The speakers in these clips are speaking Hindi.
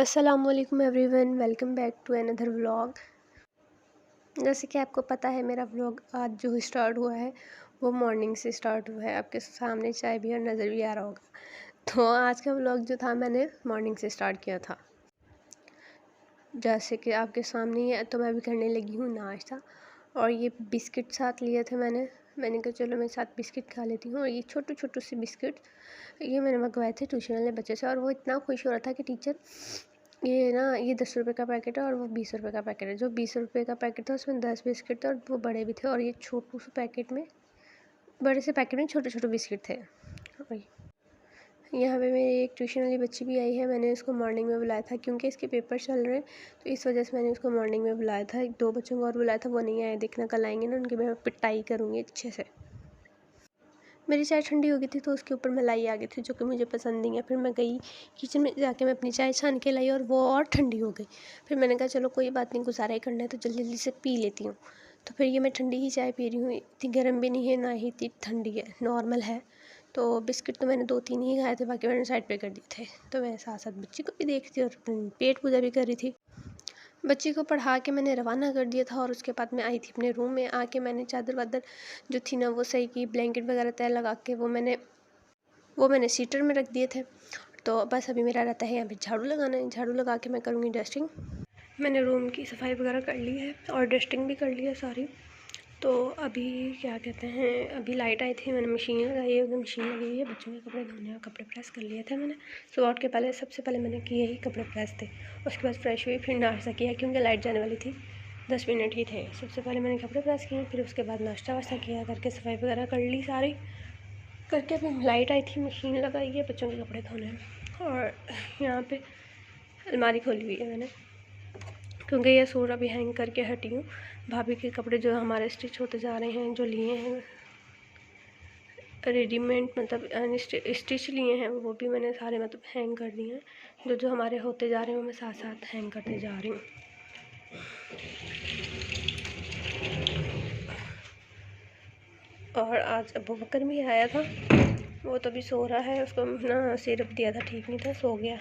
अस्सलामुअलैकुम everyone, welcome back to another vlog. जैसे कि आपको पता है मेरा व्लॉग आज जो स्टार्ट हुआ है वो मॉर्निंग से स्टार्ट हुआ है। आपके सामने चाय भी और नज़र भी आ रहा होगा। तो आज का व्लॉग जो था मैंने मॉर्निंग से स्टार्ट किया था। जैसे कि आपके सामने ही है, तो मैं अभी करने लगी हूँ नाश्ता। और ये बिस्किट साथ लिए थे मैंने कहा चलो मैं साथ बिस्किट खा लेती हूँ। और ये छोटू छोटू से बिस्किट ये मैंने मंगवाए थे ट्यूशन वाले बच्चे से। और वो इतना खुश हो रहा था कि टीचर ये 10 रुपये का पैकेट है और वो 20 रुपये का पैकेट है। जो 20 रुपये का पैकेट था उसमें 10 बिस्किट थे और वो बड़े भी थे। और ये छोटू से पैकेट में बड़े से पैकेट में छोटे छोटे बिस्किट थे। और यहाँ पे मेरी एक ट्यूशन वाली बच्ची भी आई है। मैंने उसको मॉर्निंग में बुलाया था क्योंकि इसके पेपर चल रहे हैं, तो इस वजह से मैंने उसको मॉर्निंग में बुलाया था। 2 बच्चों को और बुलाया था, वो नहीं आए। देखना कल आएंगे ना, उनकी मैं पिटाई करूँगी अच्छे से। मेरी चाय ठंडी हो गई थी तो उसके ऊपर मलाई आ गई थी जो कि मुझे पसंद नहीं है। फिर मैं गई किचन में, जाके मैं अपनी चाय छान के लाई और वो और ठंडी हो गई। फिर मैंने कहा चलो कोई बात नहीं, गुजारा ही करना है तो जल्दी जल्दी से पी लेती हूँ। तो फिर ये मैं ठंडी ही चाय पी रही हूँ। इतनी गर्म भी नहीं है ना ही इतनी ठंडी है, नॉर्मल है। तो बिस्किट तो मैंने 2-3 ही खाए थे, बाकी मैंने साइड पे कर दिए थे। तो मैं साथ साथ बच्ची को भी देख रही थी और पेट पूजा भी कर रही थी। बच्ची को पढ़ा के मैंने रवाना कर दिया था और उसके बाद मैं आई थी अपने रूम में। आके मैंने चादर वादर जो थी ना वो सही की, ब्लैंकेट वगैरह तय लगा के वो मैंने सीटर में रख दिए थे। तो बस अभी मेरा रहता है यहाँ पे झाड़ू लगाना है। झाड़ू लगा के मैं करूँगी डस्टिंग। मैंने रूम की सफाई वगैरह कर ली है और डस्टिंग भी कर ली है सारी। तो अभी क्या कहते हैं, अभी लाइट आई थी, मैंने मशीन लगाई है, उधर मशीन लगी हुई है। बच्चों के कपड़े धोने और कपड़े प्रेस कर लिए थे मैंने। सुबह उठ के पहले सबसे पहले मैंने किए ही कपड़े प्रेस थे। उसके बाद फ्रेश हुई, फिर नाश्ता किया क्योंकि लाइट जाने वाली थी, 10 मिनट ही थे। सबसे पहले मैंने कपड़े प्रेस किए, फिर उसके बाद नाश्ता वाश्ता किया करके सफाई वगैरह कर ली सारी करके। अभी लाइट आई थी, मशीन लगाई है, बच्चों के कपड़े धोने हैं। और यहाँ पे अलमारी खोली हुई है मैंने क्योंकि ये सूट अभी हैंग करके हटी हूँ। भाभी के कपड़े जो हमारे स्टिच होते जा रहे हैं, जो लिए हैं रेडीमेड, मतलब स्टिच लिए हैं, वो भी मैंने सारे मतलब हैंग कर दिए हैं। जो हमारे होते जा रहे हैं वो मैं साथ साथ हैंग करते जा रही हूँ। और आज अबू बकर भी आया था, वो तो अभी सो रहा है। उसको ना सिरप दिया था, ठीक नहीं था, सो गया।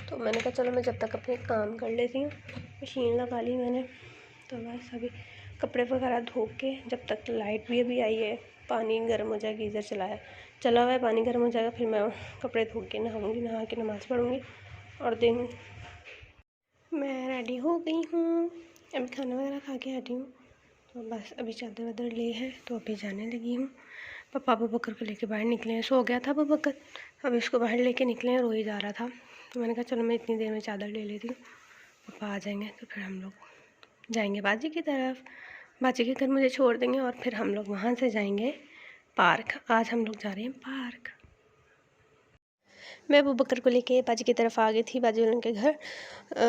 तो मैंने कहा चलो मैं जब तक अपने काम कर लेती हूँ। मशीन लगा ली मैंने, तो बस अभी कपड़े वगैरह धो के, जब तक लाइट भी अभी आई है, पानी गर्म हो जाएगा, गीज़र चला हुआ है, पानी गर्म हो जाएगा, फिर मैं कपड़े धो के नहाऊँगी, नहा के नमाज़ पढ़ूँगी। और दिन मैं रेडी हो गई हूँ, अभी खाना वगैरह खा के हटी हूँ। तो बस अभी चादर वादर ले है तो अभी जाने लगी हूँ। पापा अबू बकर को लेके बाहर निकले हैं, सो गया था अबू बकर, अभी उसको बाहर लेके निकले हैं, रो ही जा रहा था। तो मैंने कहा चलो मैं इतनी देर में चादर ले लेती हूँ, पापा आ जाएंगे तो फिर हम लोग जाएंगे बाजी की तरफ। बाजी के घर मुझे छोड़ देंगे और फिर हम लोग वहाँ से जाएंगे पार्क। आज हम लोग जा रहे हैं पार्क। मैं अबू बकर को लेके बाजी की तरफ आ गई थी, बाजी वालों के घर।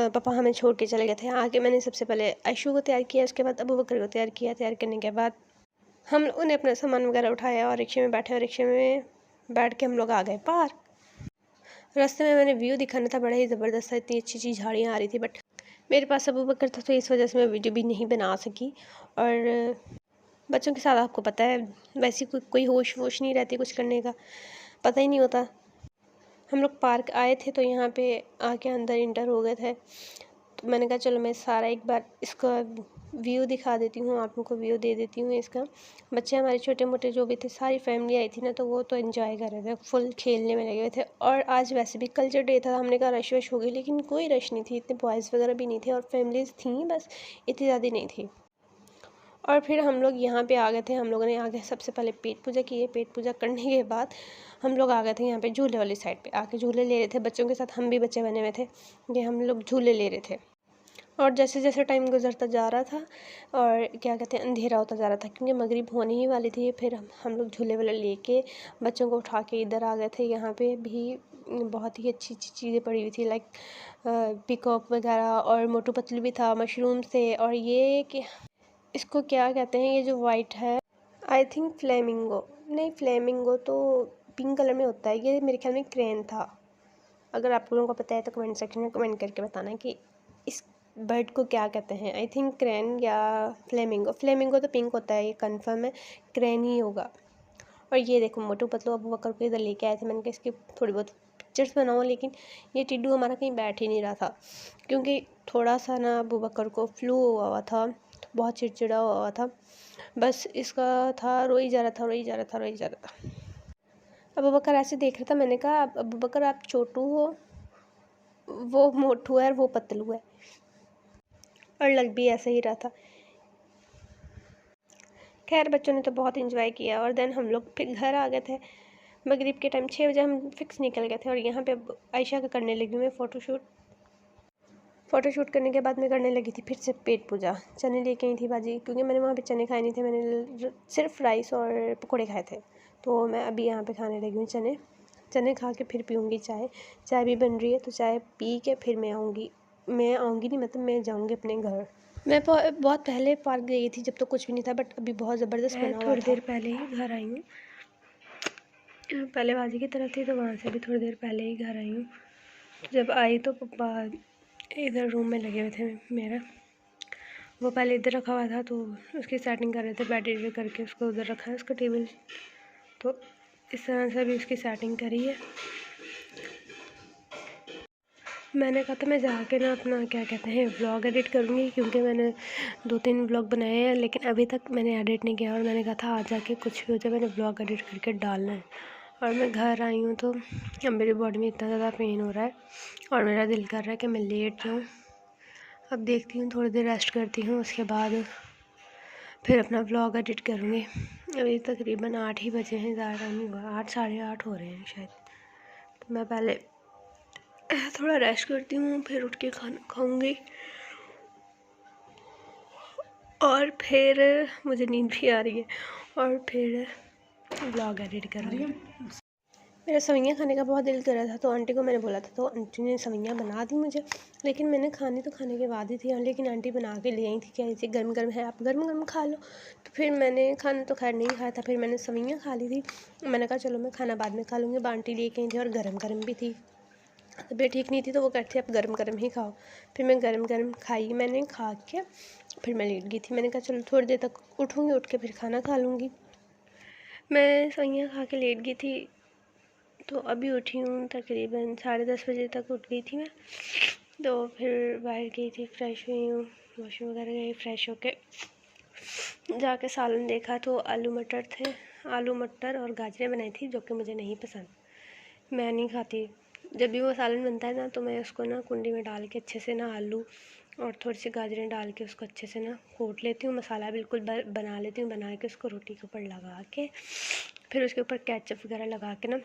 पापा हमें छोड़ के चले गए थे। आके मैंने सबसे पहले आयशू को तैयार किया, उसके बाद अबू बकर को तैयार किया। तैयार करने के बाद हम लोगों ने अपना सामान वगैरह उठाया और रिक्शे में बैठे और रिक्शे में बैठ के हम लोग आ गए पार्क। रास्ते में मैंने व्यू दिखाना था, बड़ा ही ज़बरदस्त था, इतनी अच्छी अच्छी झाड़ियाँ आ रही थी, बट मेरे पास अबू बकर था तो इस वजह से मैं वीडियो भी नहीं बना सकी। और बच्चों के साथ आपको पता है वैसी कोई होश वोश नहीं रहती, कुछ करने का पता ही नहीं होता। हम लोग पार्क आए थे तो यहाँ पे आके अंदर इंटर हो गए थे। तो मैंने कहा चलो मैं सारा एक बार इसका व्यू दिखा देती हूँ, आप लोगों को व्यू दे देती हूँ इसका। बच्चे हमारे छोटे मोटे जो भी थे, सारी फैमिली आई थी ना, तो वो तो एंजॉय कर रहे थे, फुल खेलने में लगे हुए थे। और आज वैसे भी कल्चर डे था, हमने कहा रश वश हो गई, लेकिन कोई रश नहीं थी, इतने बॉयज़ वगैरह भी नहीं थे और फैमिलीज़ थी, बस इतनी ज़्यादा नहीं थी। और फिर हम लोग यहाँ पे आ गए थे। हम लोगों ने आगे सबसे पहले पेट पूजा की है। पेट पूजा करने के बाद हम लोग आ गए थे यहाँ पे झूले वाली साइड पे, आके झूले ले रहे थे बच्चों के साथ। हम भी बच्चे बने हुए थे, ये हम लोग झूले ले रहे थे। और जैसे जैसे टाइम गुजरता जा रहा था और क्या कहते हैं अंधेरा होता जा रहा था, क्योंकि मगरिब होने ही वाली थी, फिर हम लोग झूले वाले लेके बच्चों को उठा के इधर आ गए थे। यहाँ पे भी बहुत ही अच्छी अच्छी चीज़ें पड़ी हुई थी, लाइक पिकॉक वगैरह, और मोटू पतलू भी था, मशरूम से। और ये कि इसको क्या कहते हैं, ये जो वाइट है, आई थिंक फ्लेमिंगो, नहीं फ्लेमिंगो तो पिंक कलर में होता है, ये मेरे ख्याल में क्रेन था। अगर आप लोगों को पता है तो कमेंट सेक्शन में कमेंट करके बताना कि इस बर्ड को क्या कहते हैं। आई थिंक क्रेन या फ्लेमिंगो। फ्लेमिंगो तो पिंक होता है, ये कंफर्म है, क्रेन ही होगा। और ये देखो मोटू पतलू अबू बकर को इधर लेके आए थे, मैंने कहा इसकी थोड़ी बहुत पिक्चर्स बनाऊँ, लेकिन ये टिड्डू हमारा कहीं बैठ ही नहीं रहा था, क्योंकि थोड़ा सा ना अबू बकर को फ्लू हुआ था, बहुत चिड़चिड़ा हुआ था। बस इसका था, रोई जा रहा था, रोई जा रहा था, रोई जा रहा था। अबू बकर ऐसे देख रहा था, मैंने कहा अबू बकर आप छोटू हो, वो मोटू है और वो पतलू है, और लग भी ऐसे ही रहा था। खैर बच्चों ने तो बहुत इंजॉय किया, और देन हम लोग फिर घर आ गए थे। मगरिब के टाइम 6 बजे हम फिक्स निकल गए थे, और यहाँ पे आयशा का करने लगी मैं फ़ोटोशूट करने के बाद मैं करने लगी थी फिर से पेट पूजा। चने लेके आई थी बाजी, क्योंकि मैंने वहाँ पे चने खाए नहीं थे, मैंने सिर्फ राइस और पकौड़े खाए थे। तो मैं अभी यहाँ पे खाने लगी हूँ चने खा के फिर पीऊँगी चाय भी बन रही है, तो चाय पी के फिर मैं आऊँगी नहीं, मतलब मैं जाऊँगी अपने घर। मैं बहुत पहले पार्क गई थी जब तो कुछ भी नहीं था, बट अभी बहुत ज़बरदस्त बना हुआ था। थोड़ी देर पहले ही घर आई हूँ, पहले बाजी की तरफ थी तो वहाँ से भी थोड़ी देर पहले ही घर आई हूँ। जब आई तो पप्पा इधर रूम में लगे हुए थे मेरा, वो पहले इधर रखा हुआ था तो उसकी सेटिंग कर रहे थे, बैटरी इधर करके उसको उधर रखा है उसका टेबल, तो इस तरह से भी उसकी सेटिंग करी है। मैंने कहा था मैं जाके ना अपना क्या कहते हैं व्लॉग एडिट करूँगी, क्योंकि मैंने 2-3 व्लॉग बनाए हैं लेकिन अभी तक मैंने एडिट नहीं किया, और मैंने कहा था आज जाके कुछ भी हो जाए मैंने व्लॉग एडिट करके डालना है। और मैं घर आई हूँ तो अब मेरी बॉडी में इतना ज़्यादा पेन हो रहा है और मेरा दिल कर रहा है कि मैं लेट जाऊँ। अब देखती हूँ, थोड़ी देर रेस्ट करती हूँ, उसके बाद फिर अपना व्लॉग एडिट करूँगी। अभी तकरीबन 8 ही बजे हैं, ज़्यादा टाइम नहीं हुआ, 8 साढ़े 8 हो रहे हैं शायद। तो मैं पहले थोड़ा रेस्ट करती हूँ, फिर उठ के खाना खाऊँगी, और फिर मुझे नींद भी आ रही है, और फिर व्लॉग एडिट करूँगी। मेरा सवैयाँ खाने का बहुत दिल कर रहा था, तो आंटी को मैंने बोला था, तो आंटी ने सवैयाँ बना दी मुझे, लेकिन मैंने खाने के बाद ही थी, लेकिन आंटी बना के ले आई थी, क्या ऐसे गर्म गर्म है, आप गर्म गर्म खा लो। तो फिर मैंने खाना तो खैर नहीं खाया था, फिर मैंने सवैयाँ खा ली थी। मैंने कहा चलो मैं खाना बाद में खा लूँगी, आंटी लेके आई थी और गर्म गर्म भी थी, तबीयत ठीक नहीं थी तो वो कहते आप गर्म गर्म ही खाओ। फिर मैं गर्म गर्म खाई, मैंने खा के फिर मैं लेट गई थी। मैंने कहा चलो थोड़ी देर तक उठूँगी, उठ के फिर खाना खा लूँगी। मैं सवैयाँ खा के लेट गई थी, तो अभी उठी हूँ, तकरीबन 10:30 बजे तक उठ गई थी मैं। तो फिर बाहर गई थी, फ्रेश हुई हूँ, वॉशरूम वगैरह गई, फ्रेश होके जाके सालन देखा तो आलू मटर और गाजरें बनाई थी, जो कि मुझे नहीं पसंद, मैं नहीं खाती। जब भी वो सालन बनता है ना तो मैं उसको ना कुंडी में डाल के अच्छे से ना आलू और थोड़ी सी गाजरें डाल के उसको अच्छे से ना कूट लेती हूँ, मसाला बिल्कुल बना लेती हूँ, बना के उसको रोटी के ऊपर लगा के फिर उसके ऊपर केचप वगैरह लगा के ना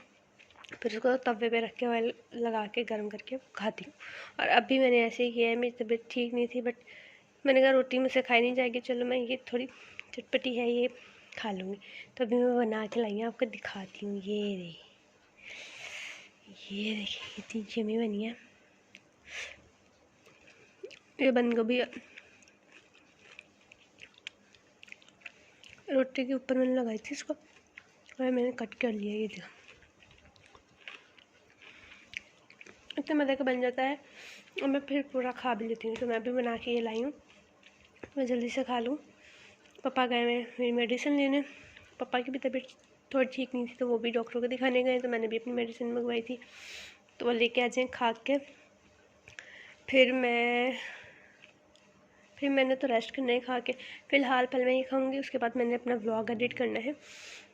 फिर उसको तवे पे रख के ऑयल लगा के गर्म करके खाती हूँ। और अभी मैंने ऐसे ही किया है, मेरी तबीयत ठीक नहीं थी, बट मैंने कहा रोटी मुझसे खाई नहीं जाएगी, चलो मैं ये थोड़ी चटपटी है ये खा लूँगी। तो अभी मैं बना के लाई हूँ, आपको दिखाती हूँ। ये देखिए कितनी जमी बनी है। ये बंद गोभी रोटी के ऊपर मैंने लगाई थी इसको, और मैंने कट कर लिया। ये देखो इतने मज़े का बन जाता है, और मैं फिर पूरा खा भी लेती हूँ। तो मैं भी बना के ये लाई हूँ, मैं जल्दी से खा लूँ। पापा गए हुए मेरी मेडिसिन लेने, पापा की भी तबीयत थोड़ी ठीक नहीं थी, तो वो भी डॉक्टर को दिखाने गए, तो मैंने भी अपनी मेडिसिन मंगवाई थी, तो वो लेके आ जाएँ खा के। फिर मैंने तो रेस्ट करना है खा के, फ़िलहाल पहले मैं ये खाऊंगी, उसके बाद मैंने अपना व्लॉग एडिट करना है।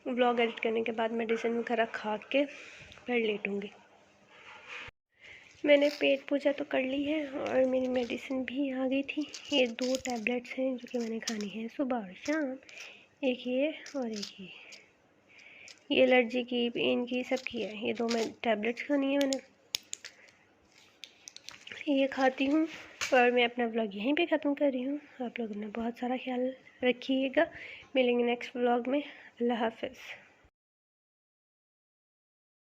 व्लॉग एडिट करने के बाद मेडिसिन वगैरह खा के फिर लेटूँगी। मैंने पेट पूजा तो कर ली है, और मेरी मेडिसिन भी आ गई थी। ये 2 टैबलेट्स हैं जो कि मैंने खानी है सुबह और शाम, एक ये और एक ये एलर्जी की, पेन की, सब की है। ये 2 मैं टैबलेट्स खानी है, मैंने ये खाती हूँ, और मैं अपना व्लॉग यहीं पे ख़त्म कर रही हूँ। आप लोगों ने बहुत सारा ख्याल रखिएगा, मिलेंगे नेक्स्ट व्लॉग में। अल्लाह हाफ़िज़।